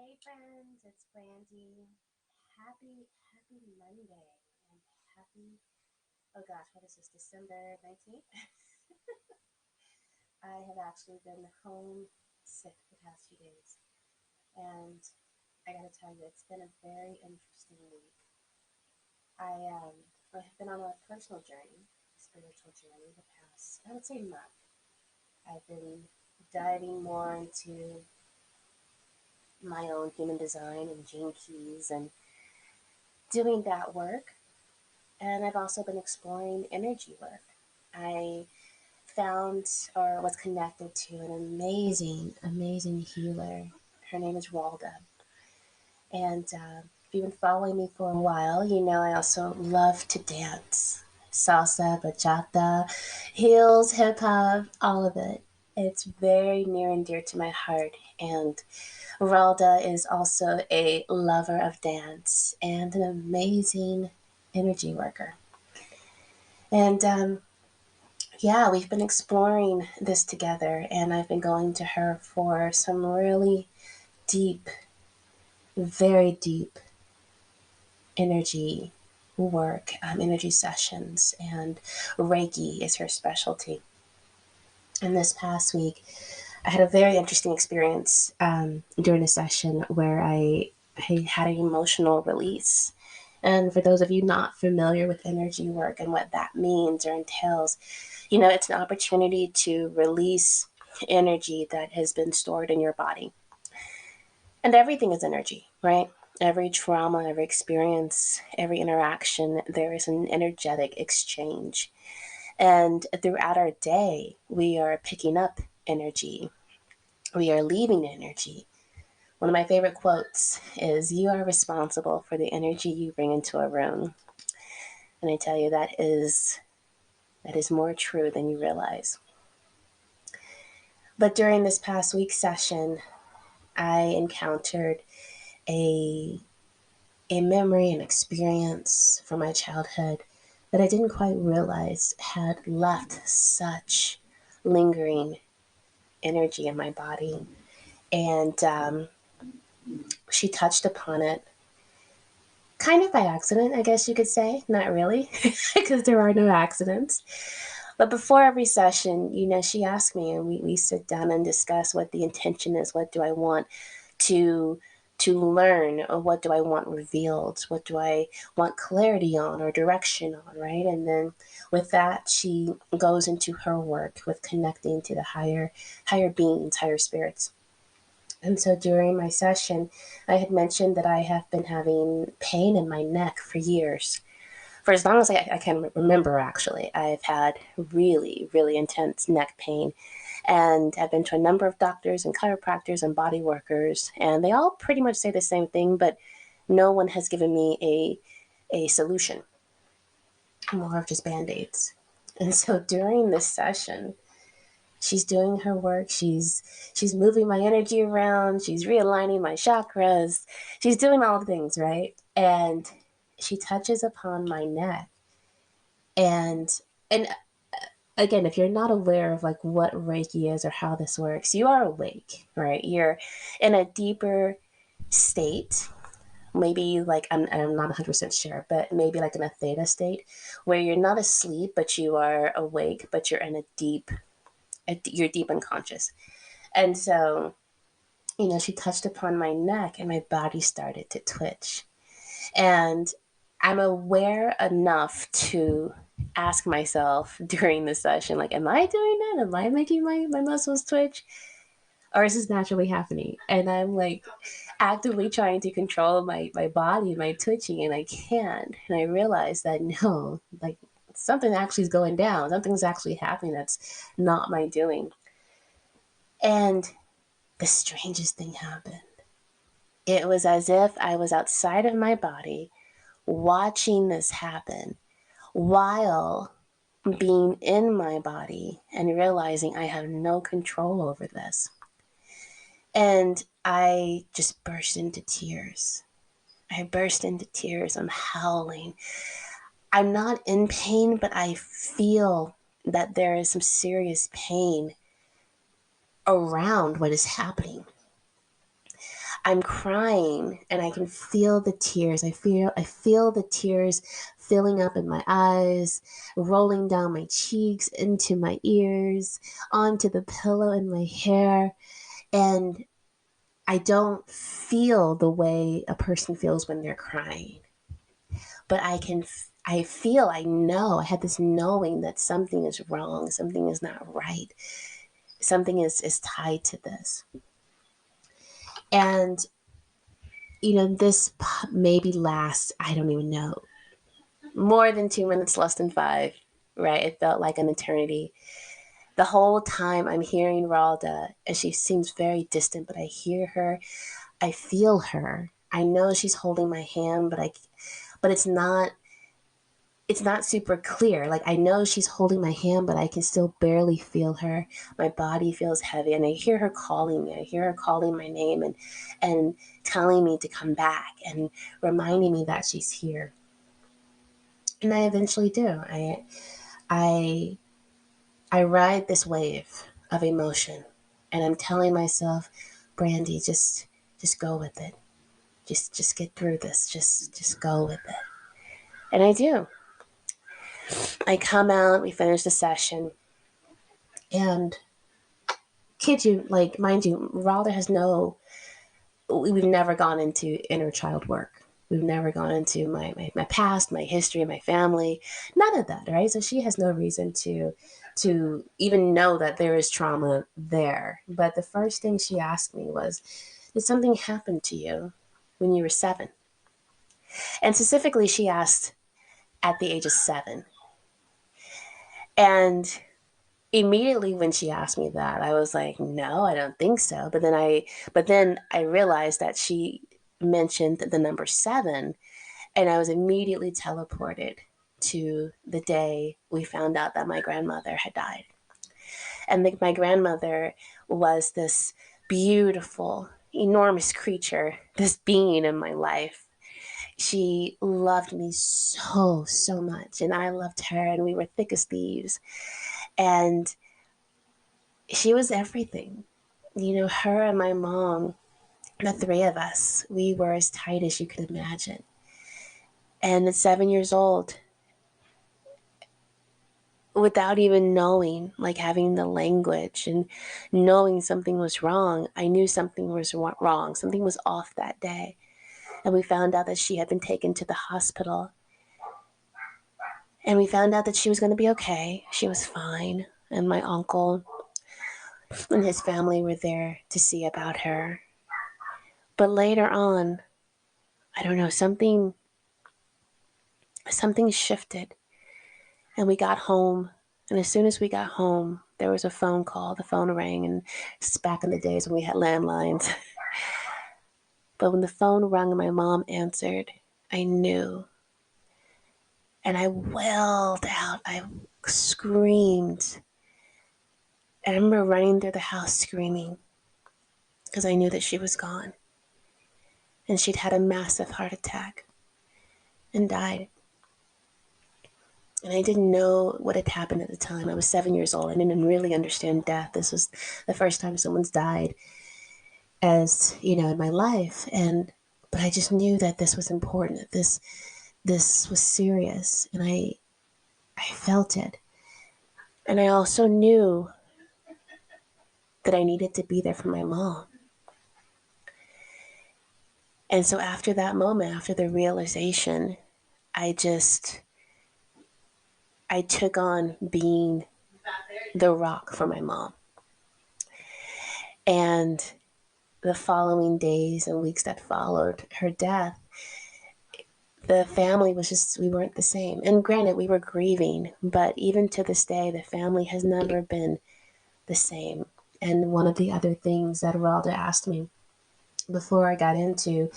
Hey friends, it's Brandy. Happy Monday and happy, oh gosh, what is this, December 19th? I have actually been home sick the past few days, and I gotta tell you, it's been a very interesting week. I have been on a personal journey, a spiritual journey the past, I would say, month. I've been diving more into my own human design and gene keys and doing that work. And I've also been exploring energy work. I found or was connected to an amazing healer. Her name is Ralda. And if you've been following me for a while, you know I also love to dance. Salsa, bachata, heels, hip hop, all of it. It's very near and dear to my heart. And Ralda is also a lover of dance and an amazing energy worker. And yeah, we've been exploring this together, and I've been going to her for some really deep, very deep energy work, energy sessions, and Reiki is her specialty. And this past week, I had a very interesting experience during a session where I had an emotional release. And for those of you not familiar with energy work and what that means or entails, you know, it's an opportunity to release energy that has been stored in your body. And everything is energy, right? Every trauma, every experience, every interaction, there is an energetic exchange. And throughout our day, we are picking up energy, we are leaving energy. One of my favorite quotes is, "You are responsible for the energy you bring into a room." And I tell you, that is more true than you realize. But during this past week session, I encountered a a memory and experience from my childhood that I didn't quite realize had left such lingering energy in my body. And she touched upon it kind of by accident, I guess you could say. Not really, because there are no accidents. But before every session, you know, she asked me, and we sit down and discuss what the intention is. What do I want to to learn, or what do I want revealed? What do I want clarity on or direction on, right? And then with that, she goes into her work with connecting to the higher beings, higher spirits. And so during my session, I had mentioned that I have been having pain in my neck for years. For as long as I can remember, actually, I've had really intense neck pain. And I've been to a number of doctors and chiropractors and body workers, and they all pretty much say the same thing, but no one has given me a solution, more of just band aids. And so during this session, she's doing her work. She's moving my energy around. She's realigning my chakras. She's doing all the things, right? And she touches upon my neck. And again, if you're not aware of like what Reiki is or how this works, you are awake, right? You're in a deeper state. Maybe like I'm not 100% sure, but maybe like in a theta state where you're not asleep, but you are awake, but you're in you're deep unconscious. And so, you know, she touched upon my neck and my body started to twitch. And I'm aware enough to ask myself during the session, like, am I doing that? Am I making my muscles twitch? Or is this naturally happening? And I'm like actively trying to control my body, my twitching, and I can't. And I realize that no, like something actually is going down. Something's actually happening that's not my doing. And the strangest thing happened. It was as if I was outside of my body watching this happen while being in my body and realizing I have no control over this. And I just burst into tears. I burst into tears. I'm howling. I'm not in pain, but I feel that there is some serious pain around what is happening. I'm crying and I can feel the tears. I feel the tears filling up in my eyes, rolling down my cheeks, into my ears, onto the pillow in my hair. And I don't feel the way a person feels when they're crying. But I know, I had this knowing that something is wrong, something is not right, something is tied to this. And this maybe lasts, I don't even know, more than 2 minutes, less than five, right? It felt like an eternity. The whole time I'm hearing Ralda, and she seems very distant, but I hear her, I feel her. I know she's holding my hand, but it's not super clear. Like, I know she's holding my hand, but I can still barely feel her. My body feels heavy, and I hear her calling me. I hear her calling my name and telling me to come back and reminding me that she's here. And I eventually do. I I ride this wave of emotion, and I'm telling myself, Brandy, just go with it. Just get through this. Just go with it. And I do. I come out, we finish the session, and kid you, like, mind you, Ralda has we've never gone into inner child work. We've never gone into my past, my history, my family, none of that, right? So she has no reason to even know that there is trauma there. But the first thing she asked me was, did something happen to you when you were 7? And specifically, she asked at the age of 7. And immediately when she asked me that, I was like, no, I don't think so. But then I realized that she mentioned the number 7, and I was immediately teleported to the day we found out that my grandmother had died. And my grandmother was this beautiful, enormous creature, this being in my life. She loved me so, so much, and I loved her, and we were thick as thieves. And she was everything. Her and my mom, the three of us, we were as tight as you could imagine. And at 7 years old, without even knowing, like having the language and knowing something was wrong, I knew something was wrong. Something was off that day. And we found out that she had been taken to the hospital. And we found out that she was going to be okay. She was fine. And my uncle and his family were there to see about her. But later on, I don't know, something shifted. And we got home. And as soon as we got home, there was a phone call. The phone rang. And it's back in the days when we had landlines. But when the phone rang and my mom answered, I knew. And I wailed out. I screamed. And I remember running through the house screaming because I knew that she was gone. And she'd had a massive heart attack and died. And I didn't know what had happened at the time. I was 7 years old. I didn't really understand death. This was the first time someone's died, as in my life. But I just knew that this was important. That this was serious, and I felt it. And I also knew that I needed to be there for my mom. And so after that moment, after the realization, I took on being the rock for my mom. And the following days and weeks that followed her death, the family we weren't the same. And granted, we were grieving, but even to this day, the family has never been the same. And one of the other things that Ralda asked me before I got into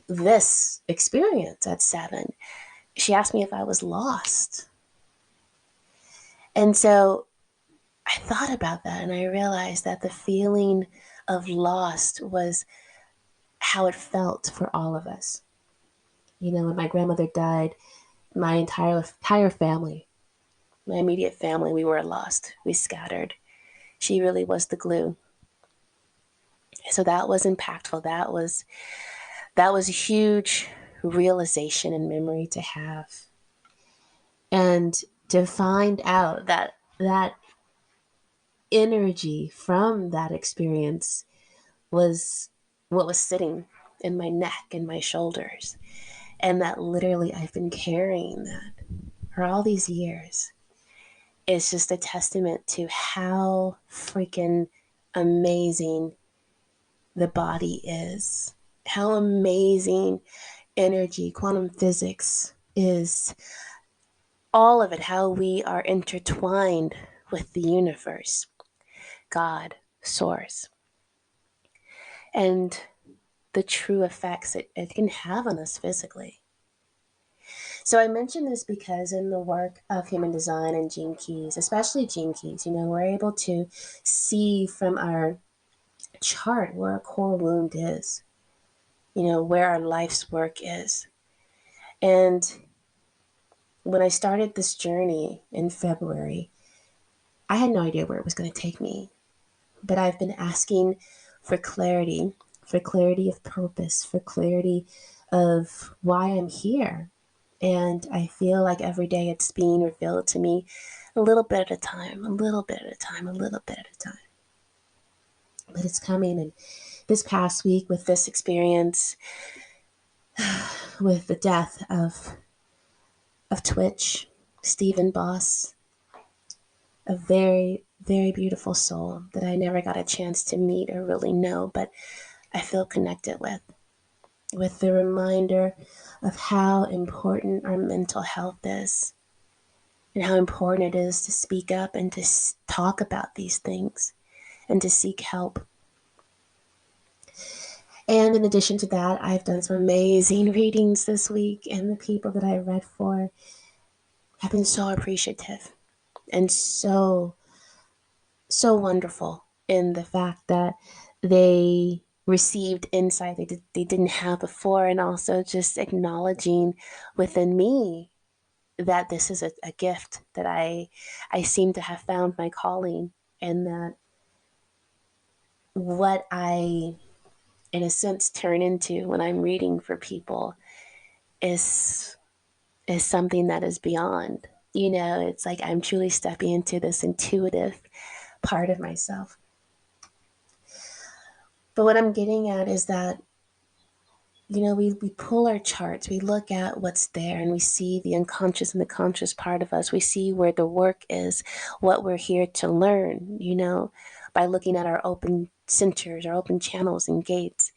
this experience at 7, she asked me if I was lost. And so I thought about that, and I realized that the feeling of lost was how it felt for all of us. When my grandmother died, my entire family, my immediate family, we were lost. We scattered. She really was the glue. So that was impactful. That was a huge realization and memory to have. And to find out that that energy from that experience was what was sitting in my neck and my shoulders, and that literally I've been carrying that for all these years, is just a testament to how freaking amazing the body is, how amazing energy, quantum physics is, all of it, how we are intertwined with the universe, God, Source, and the true effects it can have on us physically. So I mention this because in the work of human design and gene keys, especially gene keys, we're able to see from our chart where our core wound is, where our life's work is. And when I started this journey in February, I had no idea where it was going to take me. But I've been asking for clarity of purpose, for clarity of why I'm here. And I feel like every day it's being revealed to me a little bit at a time, a little bit at a time, a little bit at a time. But it's coming. And this past week, with this experience, with the death of Twitch, Stephen Boss, a very, very beautiful soul that I never got a chance to meet or really know, but I feel connected with the reminder of how important our mental health is, and how important it is to speak up and to talk about these things and to seek help. And in addition to that, I've done some amazing readings this week, and the people that I read for have been so appreciative and so, so wonderful in the fact that they received insight they didn't have before, and also just acknowledging within me that this is a gift, that I seem to have found my calling, and that what I, in a sense, turn into when I'm reading for people is something that is beyond. It's like I'm truly stepping into this intuitive part of myself. But what I'm getting at is that, we pull our charts, we look at what's there, and we see the unconscious and the conscious part of us. We see where the work is, what we're here to learn, by looking at our open centers, our open channels and gates.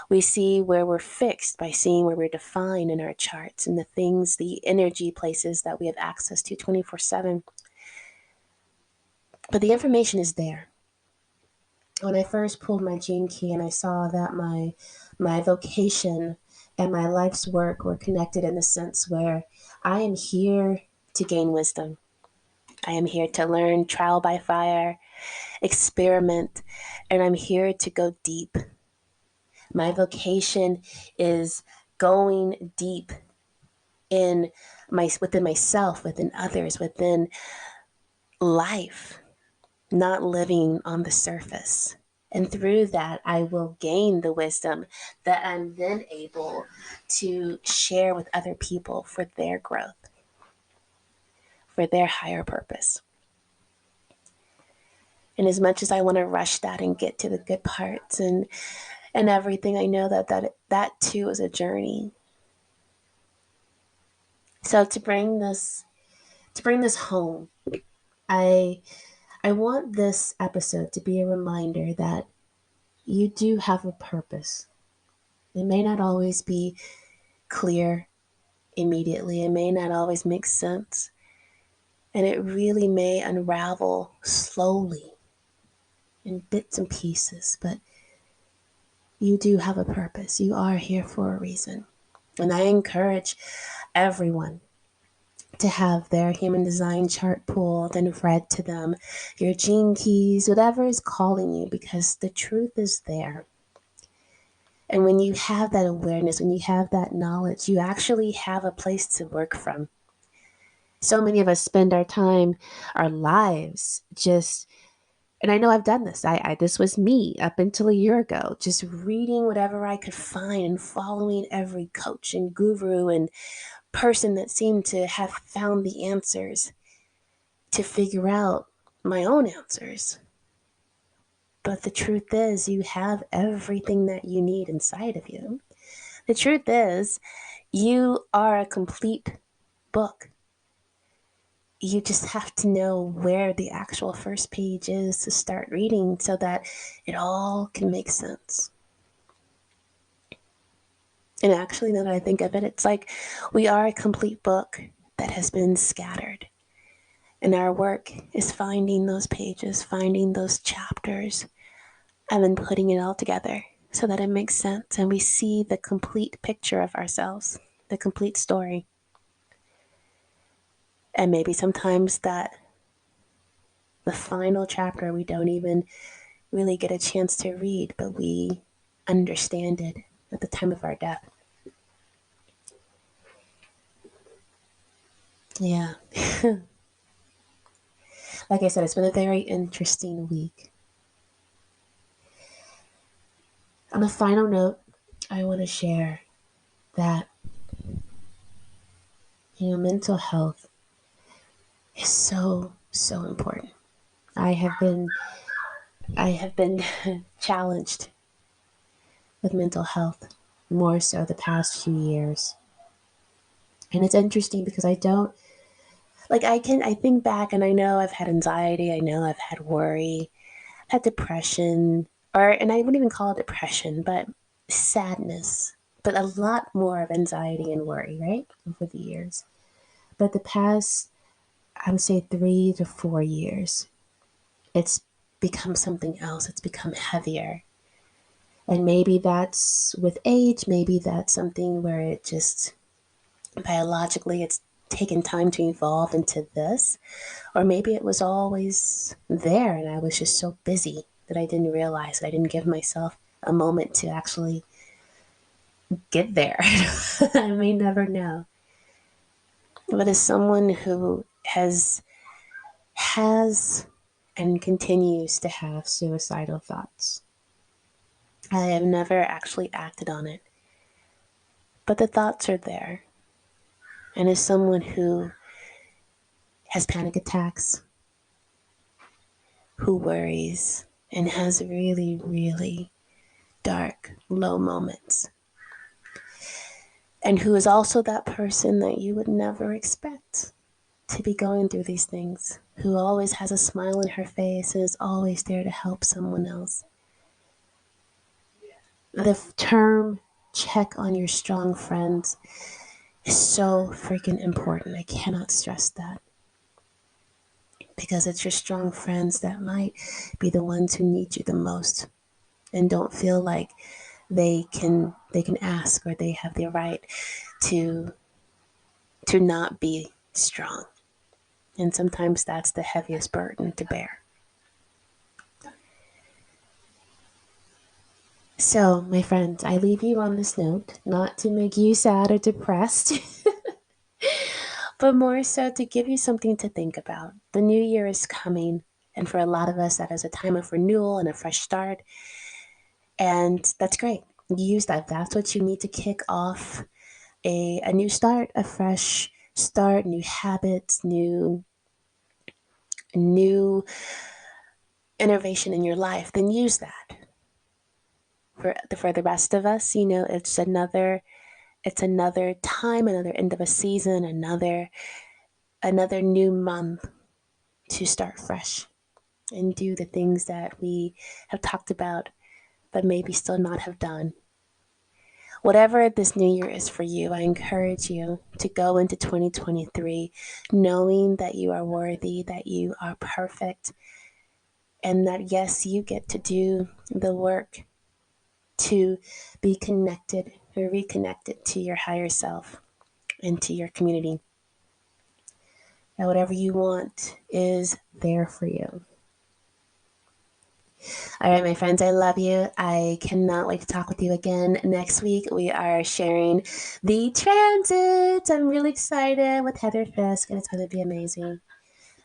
We see where we're fixed by seeing where we're defined in our charts, and the things, the energy places that we have access to 24/7. But the information is there. When I first pulled my gene key and I saw that my vocation and my life's work were connected in the sense where I am here to gain wisdom. I am here to learn trial by fire, experiment, and I'm here to go deep. My vocation is going deep within myself, within others, within life, not living on the surface. And through that, I will gain the wisdom that I'm then able to share with other people for their growth, for their higher purpose. And as much as I want to rush that and get to the good parts and everything, I know that too is a journey. So to bring this home, I want this episode to be a reminder that you do have a purpose. It may not always be clear immediately. It may not always make sense. And it really may unravel slowly in bits and pieces. But you do have a purpose. You are here for a reason. And I encourage everyone to have their human design chart pulled and read to them, your gene keys, whatever is calling you, because the truth is there. And when you have that awareness, when you have that knowledge, you actually have a place to work from. So many of us spend our time, our lives, just And I know I've done this. This was me up until a year ago, just reading whatever I could find and following every coach and guru and person that seemed to have found the answers to figure out my own answers. But the truth is, you have everything that you need inside of you. The truth is, you are a complete book. You just have to know where the actual first page is to start reading so that it all can make sense. And actually, now that I think of it, it's like we are a complete book that has been scattered. And our work is finding those pages, finding those chapters, and then putting it all together so that it makes sense and we see the complete picture of ourselves, the complete story. And maybe sometimes that the final chapter we don't even really get a chance to read, but we understand it at the time of our death. Yeah. Like I said, it's been a very interesting week. On a final note, I want to share that, mental health is so, so important. I have been challenged with mental health more so the past few years. And it's interesting because I don't I think back and I know I've had anxiety, I know I've had worry, I've had depression, and I wouldn't even call it depression, but sadness, but a lot more of anxiety and worry, right? Over the years. But the past, I would say 3 to 4 years, it's become something else. It's become heavier. And maybe that's with age, maybe that's something where it just biologically it's taken time to evolve into this. Or maybe it was always there and I was just so busy that I didn't realize that I didn't give myself a moment to actually get there. I may never know. But as someone who has and continues to have suicidal thoughts, I have never actually acted on it. But the thoughts are there. And as someone who has panic attacks, who worries, and has really, really dark, low moments, and who is also that person that you would never expect to be going through these things, who always has a smile on her face and is always there to help someone else. The term check on your strong friends is so freaking important. I cannot stress that. Because it's your strong friends that might be the ones who need you the most and don't feel like they can ask or they have the right to not be strong. And sometimes that's the heaviest burden to bear. So, my friends, I leave you on this note, not to make you sad or depressed, but more so to give you something to think about. The new year is coming, and for a lot of us, that is a time of renewal and a fresh start. And that's great. Use that. That's what you need to kick off a new start, a fresh start, new habits, new innovation in your life. Then use that. For the rest of us, it's another time, another end of a season, another new month to start fresh and do the things that we have talked about but maybe still not have done. Whatever this new year is for you, I encourage you to go into 2023 knowing that you are worthy, that you are perfect, and that yes, you get to do the work to be connected or reconnected to your higher self and to your community. And whatever you want is there for you. All right, my friends, I love you. I cannot wait to talk with you again next week. We are sharing the transit. I'm really excited with Heather Fisk, and it's going to be amazing.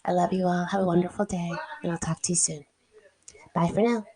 I love you all. Have a wonderful day, and I'll talk to you soon. Bye for now.